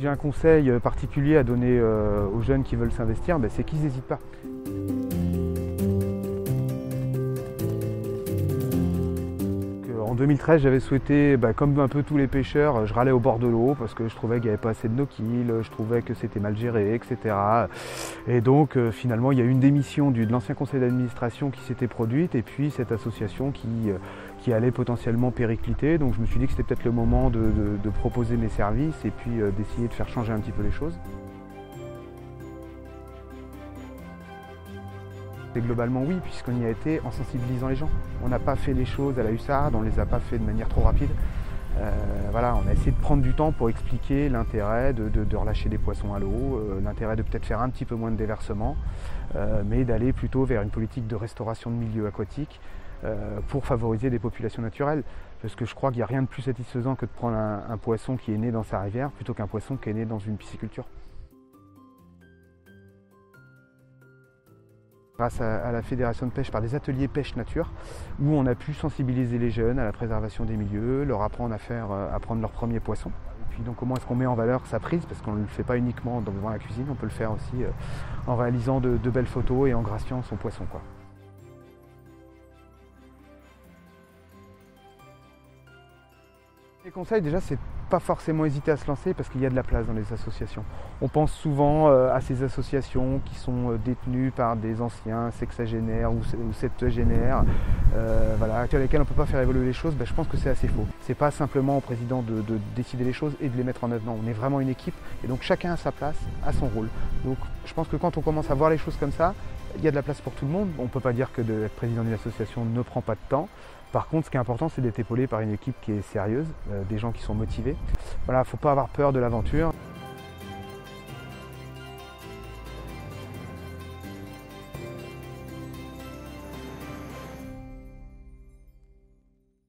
j'ai un conseil particulier à donner aux jeunes qui veulent s'investir, c'est qu'ils n'hésitent pas. En 2013, j'avais souhaité, comme un peu tous les pêcheurs, je râlais au bord de l'eau parce que je trouvais qu'il n'y avait pas assez de no-kill, je trouvais que c'était mal géré, etc. Et donc finalement, il y a eu une démission de l'ancien conseil d'administration qui s'était produite et puis cette association qui allait potentiellement péricliter. Donc je me suis dit que c'était peut-être le moment de proposer mes services et puis d'essayer de faire changer un petit peu les choses. Et globalement oui, puisqu'on y a été en sensibilisant les gens. On n'a pas fait les choses à la hussarde, on ne les a pas fait de manière trop rapide. Voilà, on a essayé de prendre du temps pour expliquer l'intérêt de relâcher des poissons à l'eau, l'intérêt de peut-être faire un petit peu moins de déversement, mais d'aller plutôt vers une politique de restauration de milieux aquatiques pour favoriser des populations naturelles. Parce que je crois qu'il n'y a rien de plus satisfaisant que de prendre un poisson qui est né dans sa rivière plutôt qu'un poisson qui est né dans une pisciculture. Grâce à la Fédération de pêche par des ateliers pêche nature où on a pu sensibiliser les jeunes à la préservation des milieux, leur apprendre à prendre leur premier poisson. Et puis donc comment est-ce qu'on met en valeur sa prise, parce qu'on ne le fait pas uniquement devant la cuisine, on peut le faire aussi en réalisant de belles photos et en graciant son poisson, quoi. Les conseils, déjà, c'est pas forcément hésiter à se lancer parce qu'il y a de la place dans les associations. On pense souvent à ces associations qui sont détenues par des anciens sexagénaires ou septuagénaires, sur lesquels on ne peut pas faire évoluer les choses. Je pense que c'est assez faux. C'est pas simplement au président de décider les choses et de les mettre en œuvre. Non, on est vraiment une équipe et donc chacun a sa place, a son rôle. Donc je pense que quand on commence à voir les choses comme ça, il y a de la place pour tout le monde. On ne peut pas dire que d'être président d'une association ne prend pas de temps. Par contre, ce qui est important, c'est d'être épaulé par une équipe qui est sérieuse, des gens qui sont motivés. Voilà, il ne faut pas avoir peur de l'aventure.